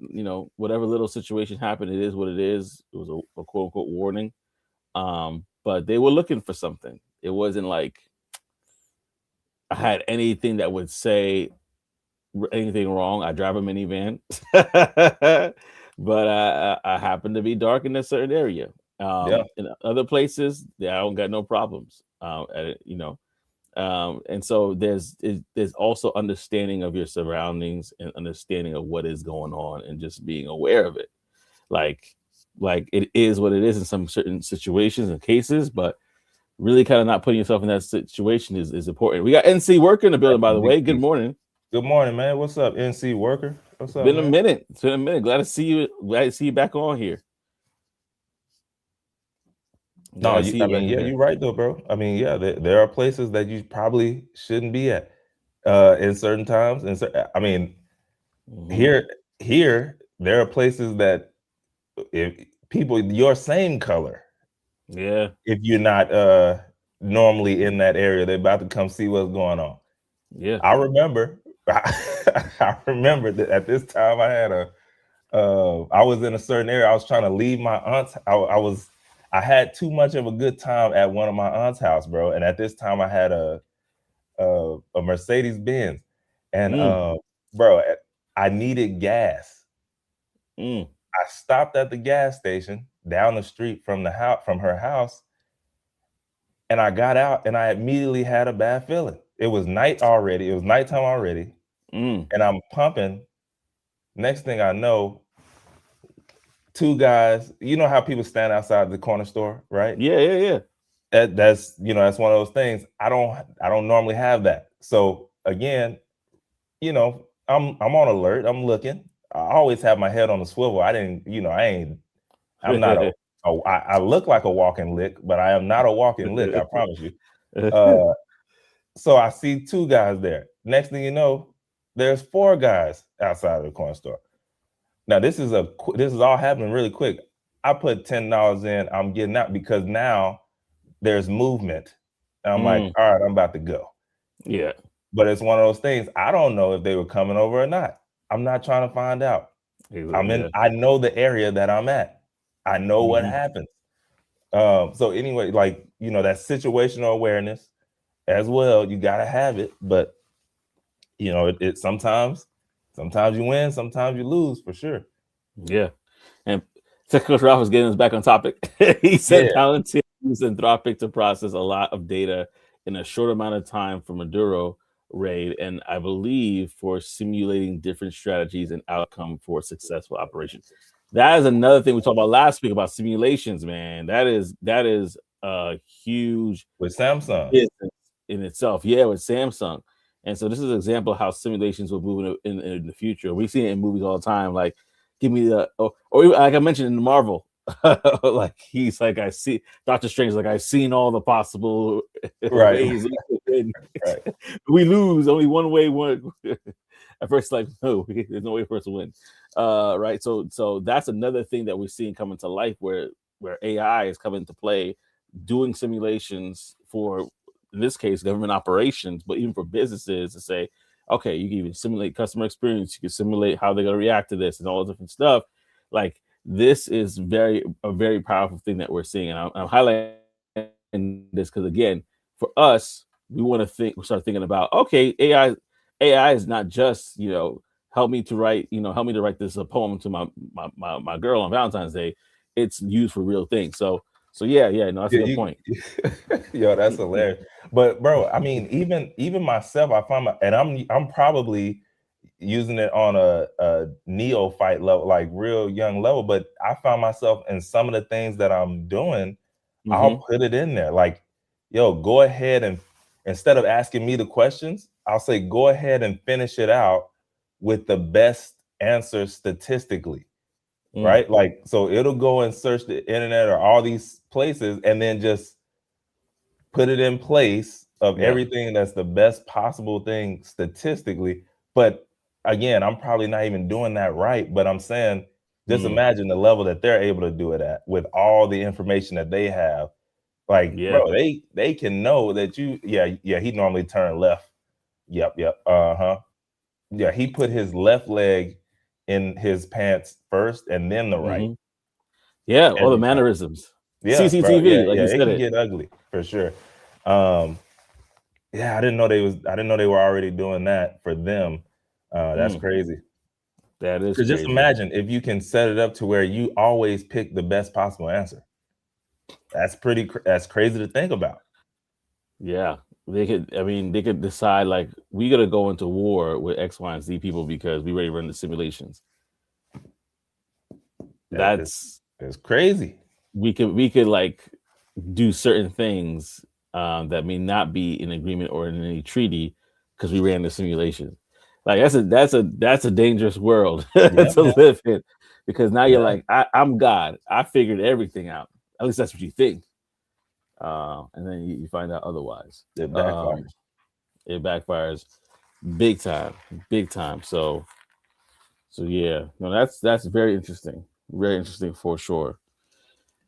whatever little situation happened, it is what it is. It was a quote unquote warning. But they were looking for something. It wasn't like I had anything that would say anything wrong. I drive a minivan, but I happen to be dark in a certain area. In other places, I don't got no problems. And so there's also understanding of your surroundings and understanding of what is going on and just being aware of it. Like it is what it is in some certain situations and cases, but really kind of not putting yourself in that situation is important. We got NC Worker in the building, by the way. Good morning. Good morning, man. What's up, NC Worker? What's up? Been a minute. It's been a minute. Glad to see you. Glad to see you back on here. No, you're right though, bro. I mean, yeah, there are places that you probably shouldn't be at in certain times. And so, I mean, here there are places that if people your same color, if you're not normally in that area, they're about to come see what's going on. Yeah, I remember that at this time I had I was in a certain area. I was trying to leave my aunt's. I had too much of a good time at one of my aunt's house, bro. And at this time I had a Mercedes Benz, and bro, I needed gas. I stopped at the gas station down the street from her house, and I got out, and I immediately had a bad feeling. It was nighttime already, and I'm pumping. Next thing I know, two guys. You know how people stand outside the corner store, right? Yeah. That's that's one of those things. I don't normally have that. So again, I'm on alert. I'm looking. I always have my head on the swivel. I'm not I look like a walking lick, but I am not a walking lick. I promise you. So I see two guys there. Next thing you know, There's 4 guys outside of the coin store. Now this is all happening really quick. I put $10 in, I'm getting out because now there's movement. And I'm like, all right, I'm about to go. Yeah. But it's one of those things. I don't know if they were coming over or not. I'm not trying to find out. I know the area that I'm at. I know what happens. So anyway, like, you know, that situational awareness as well, you got to have it. But, you know, it sometimes you win, sometimes you lose, for sure. Yeah. And Coach Ralph is getting us back on topic. He said Palantir used Anthropic to process a lot of data in a short amount of time for Maduro raid, and I believe for simulating different strategies and outcome for successful operations. That is another thing we talked about last week about simulations, man. That is a huge with Samsung business in itself. Yeah, with Samsung. And so this is an example of how simulations will move in the future. We see it in movies all the time. Like, give me the or even, like I mentioned in Marvel, like he's like, I see Doctor Strange, like I've seen all the possible ways. Right. We lose only one way. At first, like, no, there's no way for us to win. Right. So that's another thing that we're seeing coming to life where AI is coming to play, doing simulations for, in this case, government operations, but even for businesses to say, okay, you can even simulate customer experience. You can simulate how they're going to react to this and all the different stuff. Like, this is a very powerful thing that we're seeing. And I'm highlighting this because, again, for us, we start thinking about, okay, AI is not just, you know, help me to write this poem to my girl on Valentine's Day. It's used for real things. So yeah, no, that's a good point. Yo, that's hilarious. But bro, I mean, even myself, I find and I'm probably using it on a neophyte level, like real young level. But I found myself in some of the things that I'm doing, I'll put it in there. Like, yo, go ahead and instead of asking me the questions, I'll say, go ahead and finish it out with the best answer statistically. Right? Like, so it'll go and search the internet or all these places and then just put it in place of everything that's the best possible thing statistically. But again, I'm probably not even doing that right. But I'm saying, just imagine the level that they're able to do it at with all the information that they have. Like, bro, they can know that you, he normally turned left. Yep. Yeah, he put his left leg in his pants first and then the right. Yeah, all the mannerisms. Yeah, CCTV, like you said, it can get ugly for sure. I didn't know they were already doing that for them. That's crazy. That is crazy. Just imagine if you can set it up to where you always pick the best possible answer. That's crazy to think about. Yeah, they could decide, like, we got to go into war with X, Y, and Z people because we already run the simulations. That's crazy. We could like do certain things that may not be in agreement or in any treaty because we ran the simulation. Like, that's a dangerous world to live in, because now you're like, I'm God. I figured everything out. At least that's what you think. And then you find out otherwise. It backfires. It backfires big time. So yeah, no, that's very interesting for sure.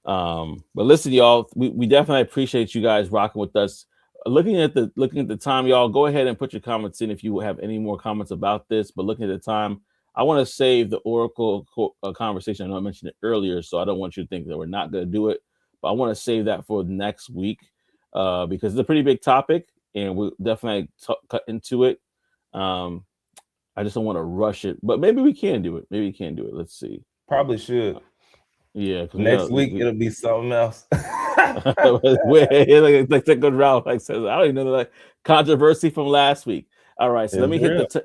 But listen, y'all, we definitely appreciate you guys rocking with us. Looking at the time, y'all, go ahead and put your comments in if you have any more comments about this. But looking at the time, I want to save the Oracle conversation. I know I mentioned it earlier, so I don't want you to think that we're not going to do it. But I want to save that for next week because it's a pretty big topic, and we'll definitely cut into it. I just don't want to rush it, but maybe we can do it. Let's see. Probably should. Yeah. Next week it'll be something else. Like that good route. Like says, I don't even know the controversy from last week. All right, so let me hit so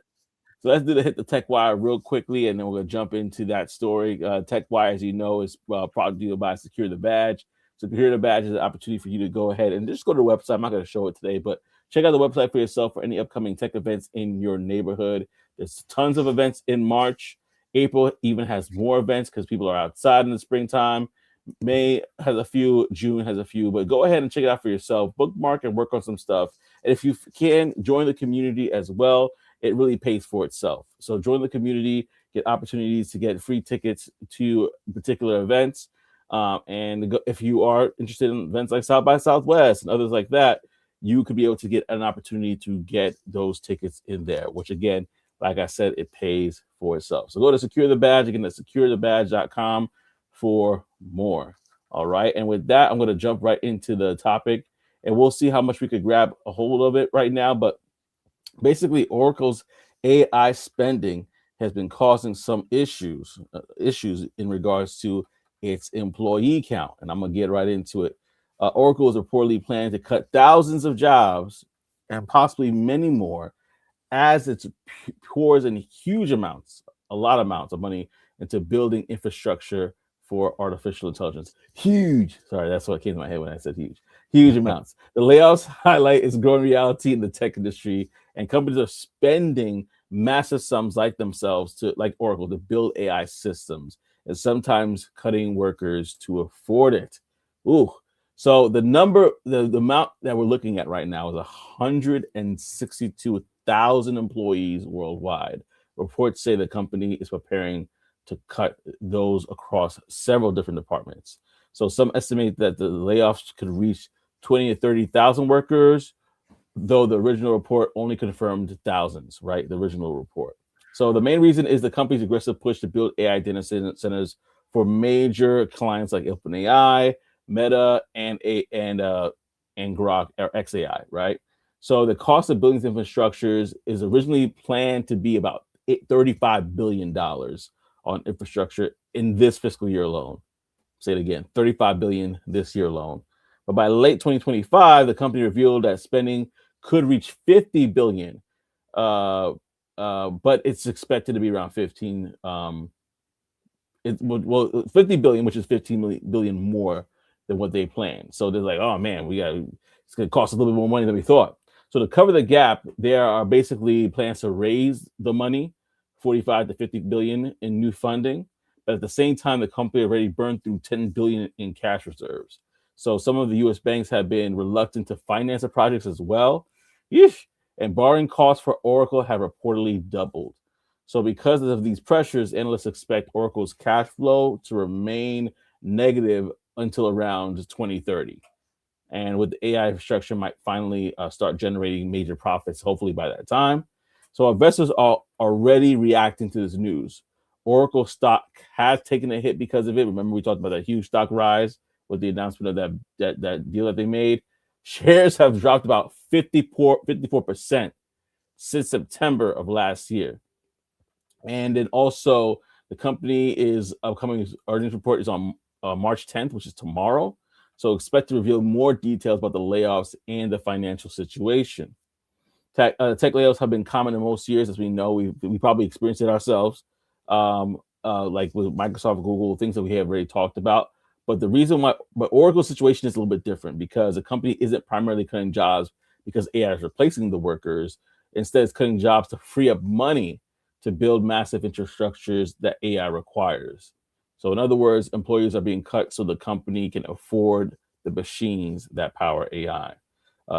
let's hit the Tech Wire real quickly, and then we're gonna jump into that story. Tech Wire, as you know, is brought to you by Secure the Badge. So Secure the Badge is an opportunity for you to go ahead and just go to the website. I'm not going to show it today, but check out the website for yourself for any upcoming tech events in your neighborhood. There's tons of events in March. April even has more events because people are outside in the springtime. May has a few, June has a few, but go ahead and check it out for yourself. Bookmark and work on some stuff. And if you can, join the community as well. it really pays for itself. So join the community, get opportunities to get free tickets to particular events. If you are interested in events like South by Southwest and others like that, you could be able to get an opportunity to get those tickets in there, which again, like I said, it pays for itself. So go to secure the badge, again, that's securethebadge.com for more. All right. And with that, I'm going to jump right into the topic and we'll see how much we could grab a hold of it right now. But basically, Oracle's AI spending has been causing some issues in regards to its employee count. And I'm going to get right into it. Oracle is reportedly planning to cut thousands of jobs and possibly many more as it pours in huge amounts, a lot of amounts of money into building infrastructure for artificial intelligence. Huge. Sorry, that's what came to my head when I said huge. Huge amounts. The layoffs highlight its growing reality in the tech industry, and companies are spending massive sums like themselves to, like Oracle, to build AI systems, and sometimes cutting workers to afford it. Ooh. So the amount that we're looking at right now is 162,000 employees worldwide. Reports say the company is preparing to cut those across several different departments. So some estimate that the layoffs could reach 20 to 30,000 workers, though the original report only confirmed thousands, right? The original report. So the main reason is the company's aggressive push to build AI data centers for major clients like OpenAI, Meta, and Grok or XAI, right? So the cost of building these infrastructures is originally planned to be about $35 billion on infrastructure in this fiscal year alone. Say it again, 35 billion this year alone. But by late 2025, the company revealed that spending could reach 50 billion. But it's expected to be around 15 50 billion, which is 15 billion more than what they planned. So they're like, oh man, it's going to cost a little bit more money than we thought. So to cover the gap, there are basically plans to raise the money, 45 to 50 billion in new funding. But at the same time, the company already burned through 10 billion in cash reserves. So some of the U.S. banks have been reluctant to finance the projects as well. Yeesh. And borrowing costs for Oracle have reportedly doubled. So because of these pressures, analysts expect Oracle's cash flow to remain negative until around 2030. And with the AI infrastructure might finally start generating major profits, hopefully by that time. So investors are already reacting to this news. Oracle stock has taken a hit because of it. Remember, we talked about that huge stock rise with the announcement of that deal that they made. Shares have dropped about 54% since September of last year. And then also the company is upcoming earnings report is on March 10th, which is tomorrow. So expect to reveal more details about the layoffs and the financial situation. Tech layoffs have been common in most years, as we know. We probably experienced it ourselves, like with Microsoft, Google, things that we have already talked about. But the reason why, but Oracle's situation is a little bit different because the company isn't primarily cutting jobs because AI is replacing the workers. Instead, it's cutting jobs to free up money to build massive infrastructures that AI requires. So, in other words, employees are being cut so the company can afford the machines that power AI.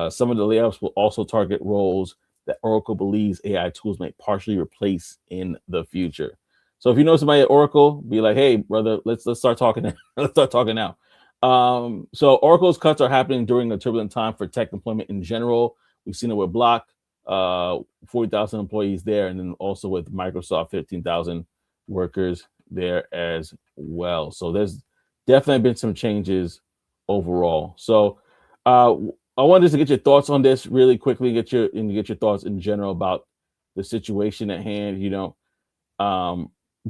Some of the layoffs will also target roles that Oracle believes AI tools may partially replace in the future. So if you know somebody at Oracle, be like, "Hey, brother, let's start talking. Let's start talking now." So Oracle's cuts are happening during a turbulent time for tech employment in general. We've seen it with Block, 40,000 employees there, and then also with Microsoft, 15,000 workers there as well. So there's definitely been some changes overall. So I wanted just to get your thoughts on this really quickly, get your thoughts in general about the situation at hand.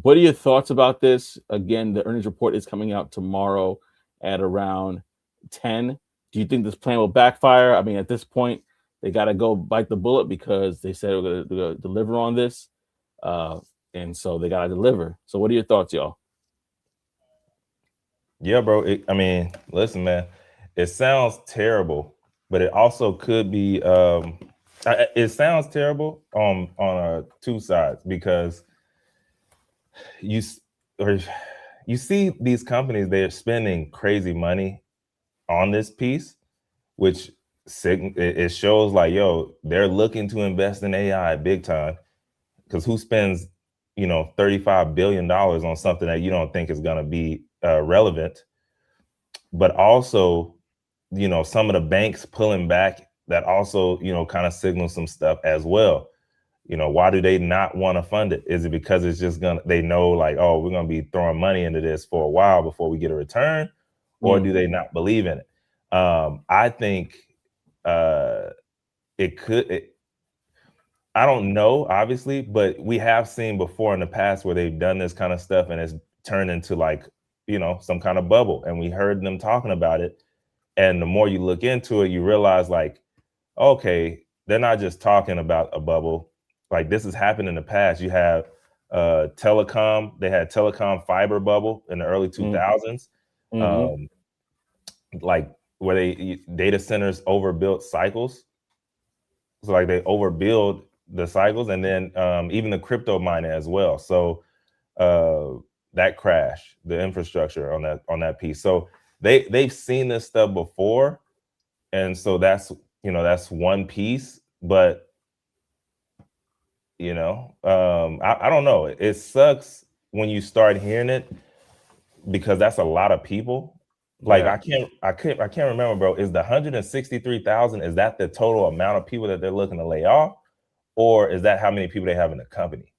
What are your thoughts about this? Again, the earnings report is coming out tomorrow at around 10. Do you think this plan will backfire? I mean, at this point, they got to go bite the bullet because they said they're going to deliver on this. And so they got to deliver. So what are your thoughts, y'all? Yeah, bro. I mean, listen, man, it sounds terrible, but it also could be, it sounds terrible on two sides because you see these companies, they're spending crazy money on this piece, which it shows like, yo, they're looking to invest in AI big time. because who spends, $35 billion on something that you don't think is going to be relevant? But also, some of the banks pulling back, that also, kind of signals some stuff as well. Why do they not want to fund it? Is it because it's just they know like, oh, we're going to be throwing money into this for a while before we get a return, or do they not believe in it? I think it could. I don't know, obviously, but we have seen before in the past where they've done this kind of stuff and it's turned into like, some kind of bubble. And we heard them talking about it. And the more you look into it, you realize like, okay, they're not just talking about a bubble. Like this has happened in the past. You have telecom. They had telecom fiber bubble in the early 2000s. Like where data centers overbuilt cycles. So like they overbuild the cycles, and then even the crypto mining as well. So that crash, the infrastructure on that piece. So they've seen this stuff before, and so that's one piece. But I don't know. It sucks when you start hearing it because that's a lot of people. Like I can't remember, bro. Is the 163,000? Is that the total amount of people that they're looking to lay off, or is that how many people they have in the company?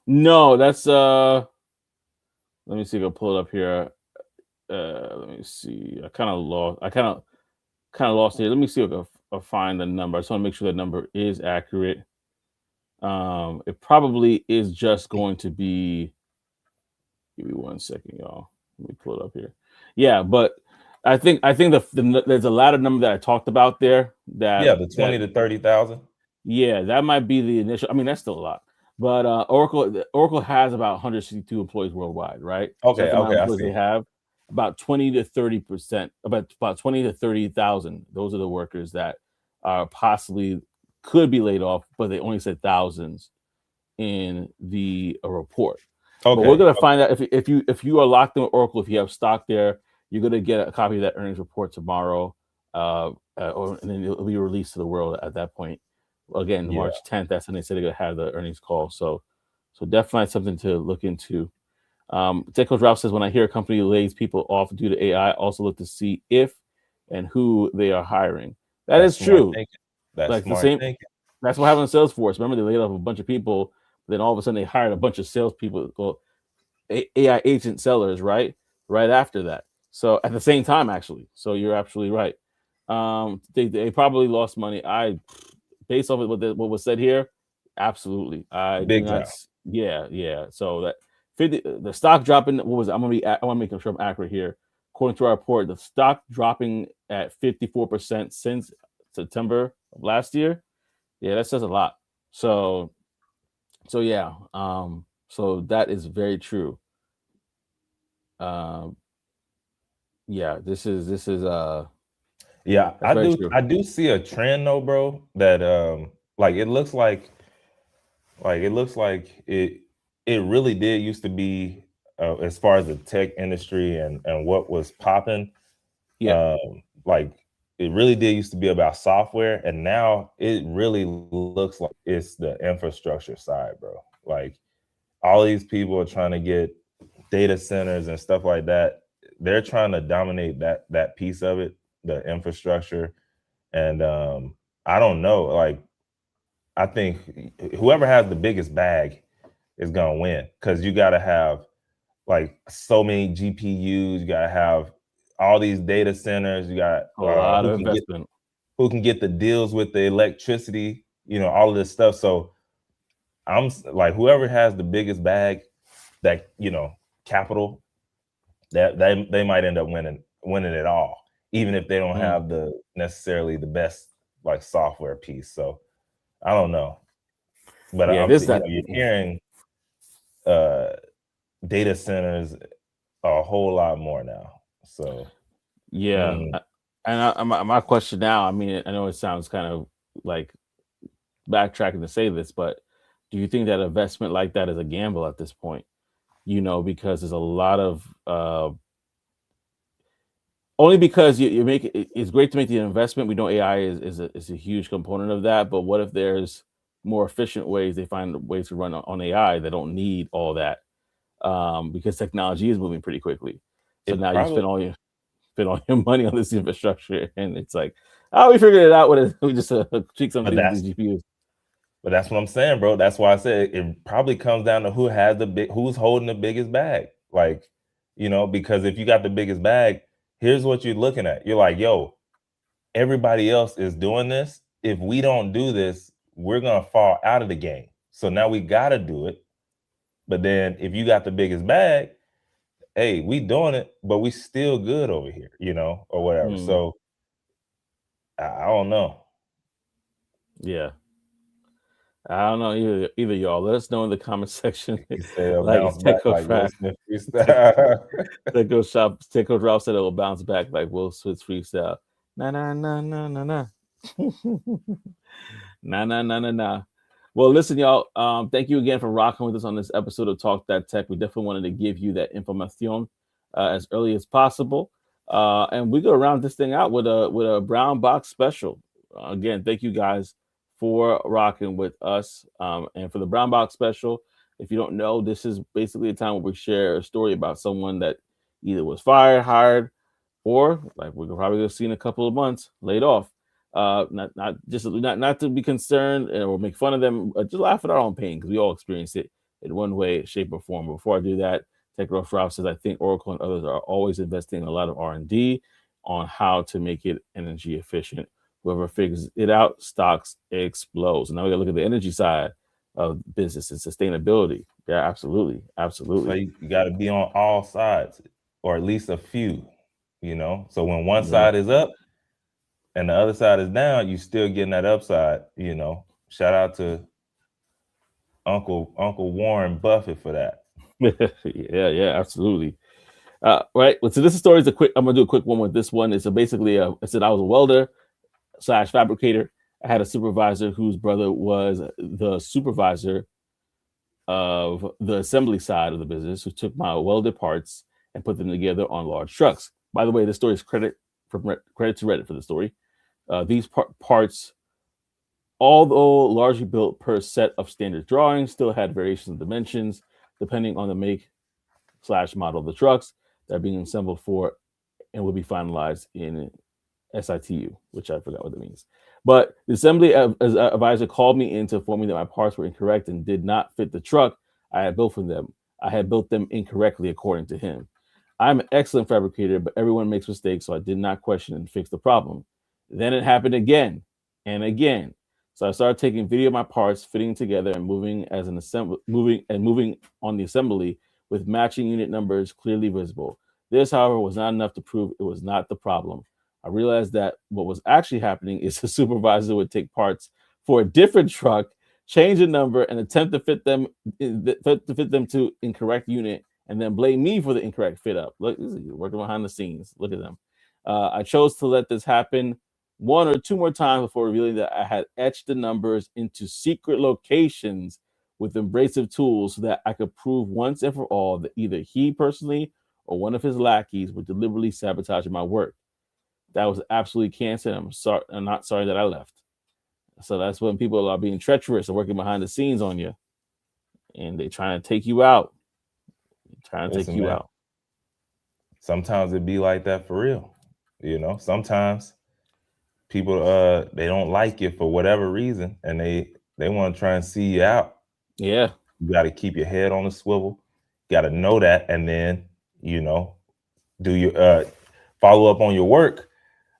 No, that's let me see if I pull it up here. Let me see. I kind of lost it. Let me see if I find the number. I just want to make sure the number is accurate. It probably is just going to be. Give me 1 second, y'all. Let me pull it up here. Yeah, but I think there's a lot of number that I talked about there. The 20 to 30,000. Yeah, that might be the initial. I mean, that's still a lot. But Oracle has about 162 employees worldwide, right? Okay, That's the amount of I employees see. they have. About 20 to 30%, about 20 to 30,000. Those are the workers that possibly could be laid off, but they only said thousands in the report. Okay. But we're gonna find out if you are locked in with Oracle, if you have stock there, you're gonna get a copy of that earnings report tomorrow, and then it'll be released to the world at that point. Again, Yeah. March 10th. That's when they said they're gonna have the earnings call. So definitely something to look into. Tech Coach Ralph says, when I hear a company lays people off due to AI, also look to see if and who they are hiring. That's true. That's like smart the same. thinking. That's what happened in Salesforce. Remember, they laid off a bunch of people. Then all of a sudden, they hired a bunch of salespeople, well, AI agent sellers, right? Right after that. So at the same time, actually. So you're absolutely right. They probably lost money. Based off of what was said here, absolutely. I do Big not. time. Yeah. So that 50, the stock dropping. What was it? I want to make sure I'm accurate here. According to our report, the stock dropping at 54% since September of last year. Yeah, that says a lot. So yeah. So that is very true. Yeah, this is Yeah, very true. I do see a trend though, bro, that like it looks like it really did used to be as far as the tech industry and what was popping. Yeah. Like it really did used to be about software, and now it really looks like it's the infrastructure side, bro. Like all these people are trying to get data centers and stuff like that. They're trying to dominate that piece of it, the infrastructure. And I don't know, like I think whoever has the biggest bag is gonna win, because you got to have like so many GPUs, you got to have all these data centers, you got A lot of investment. who can get the deals with the electricity, all of this stuff. So I'm like, whoever has the biggest bag, that capital, that they might end up winning it all, even if they don't have necessarily the best like software piece. So I don't know, but Yeah, you're hearing data centers a whole lot more now. So yeah. And my question now, I mean, I know it sounds kind of like backtracking to say this, but do you think that investment like that is a gamble at this point? Because there's a lot of only because you make it's great to make the investment. We know AI is a huge component of that, but what if there's more efficient ways. They find ways to run on AI that don't need all that, because technology is moving pretty quickly. So It now you probably, spend all your money on this infrastructure, and it's like, oh, we figured it out with it. We just tweak some but things with that's these GPUs. but that's what I'm saying, bro. That's why I said it probably comes down to who's holding the biggest bag. Like, because if you got the biggest bag, here's what you're looking at. You're like, yo, everybody else is doing this. If we don't do this, we're gonna fall out of the game. So now we gotta do it. But then if you got the biggest bag, hey, we doing it, but we still good over here, or whatever. Mm, So I don't know. yeah. I don't know either y'all. Let us know in the comment section. You say it'll Like bounce back like Will Smith Tech, freestyle. Techo Drop said it will bounce back like Will Smith freestyle. Na na na na na na. Nah, nah, nah, nah, nah. Well, listen, y'all. Thank you again for rocking with us on this episode of Talk That Tech. We definitely wanted to give you that information as early as possible, and we go round this thing out with a brown box special. Again, thank you guys for rocking with us, and for the brown box special. If you don't know, this is basically a time where we share a story about someone that either was fired, hired, or like we're probably gonna see in a couple of months, laid off. Not to be concerned or make fun of them, just laugh at our own pain because we all experience it in one way, shape, or form. But before I do that, TechRough Rob says I think Oracle and others are always investing in a lot of R&D on how to make it energy efficient. Whoever figures it out, stocks explodes. And now we got to look at the energy side of business and sustainability. Yeah, absolutely, absolutely. So you got to be on all sides, or at least a few, So when one Yeah. side is up and the other side is down, you still getting that upside, Shout out to Uncle Warren Buffett for that. Yeah, absolutely. Right. Well, so this story is I'm gonna do a quick one with this one. It's basically I said I was a welder / fabricator. I had a supervisor whose brother was the supervisor of the assembly side of the business, who took my welded parts and put them together on large trucks. By the way, the story is credit to Reddit for the story. These parts, although largely built per set of standard drawings, still had variations of dimensions depending on the make / model of the trucks that are being assembled for and will be finalized in SITU, which I forgot what that means. But the assembly advisor called me in to inform me that my parts were incorrect and did not fit the truck I had built for them. I had built them incorrectly, according to him. I'm an excellent fabricator, but everyone makes mistakes, so I did not question and fix the problem. Then it happened again and again. So I started taking video of my parts fitting together and moving on the assembly with matching unit numbers clearly visible. This, however, was not enough to prove it was not the problem. I realized that what was actually happening is the supervisor would take parts for a different truck, change a number, and attempt to fit them to incorrect unit, and then blame me for the incorrect fit up. Look, working behind the scenes. Look at them. I chose to let this happen one or two more times before revealing that I had etched the numbers into secret locations with abrasive tools so that I could prove once and for all that either he personally or one of his lackeys were deliberately sabotaging my work. That was absolutely cancer. I'm not sorry that I left. So that's when people are being treacherous and working behind the scenes on you, and they trying to take you out. Listen, man, sometimes it be like that for real. Sometimes people they don't like you for whatever reason, and they want to try and see you out. Yeah. You got to keep your head on the swivel. You got to know that, and then do your follow up on your work,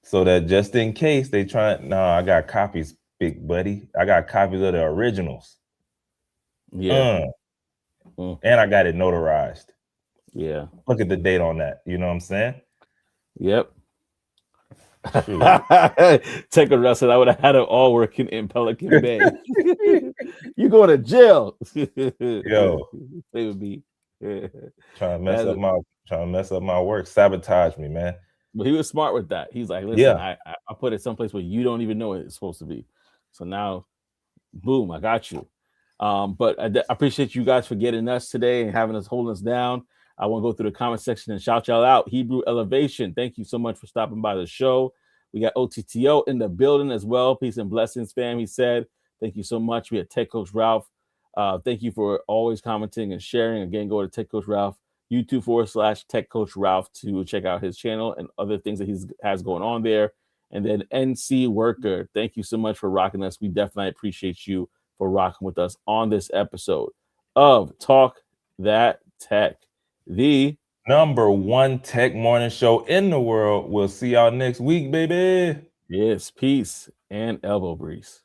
so that just in case they try. No, I got copies, big buddy. I got copies of the originals. Yeah. And I got it notarized. Yeah. Look at the date on that. You know what I'm saying? Yep. Take a rest. I would have had it all working in Pelican Bay. You going to jail? Yo, they would be trying to mess up my work, sabotage me, man. But he was smart with that. He's like, listen, I put it someplace where you don't even know it's supposed to be. So now, boom, I got you. But I appreciate you guys for getting us today and having us holding us down. I want to go through the comment section and shout y'all out. Hebrew Elevation, thank you so much for stopping by the show. We got OTTO in the building as well. Peace and blessings, fam. He said, Thank you so much. We had Tech Coach Ralph. Thank you for always commenting and sharing. Again, go to Tech Coach Ralph, YouTube.com/Tech Coach Ralph to check out his channel and other things that he has going on there. And then NC Worker, thank you so much for rocking us. We definitely appreciate you for rocking with us on this episode of Talk That Tech, the #1 tech morning show in the world. We'll see y'all next week, baby. Yes, peace and elbow grease.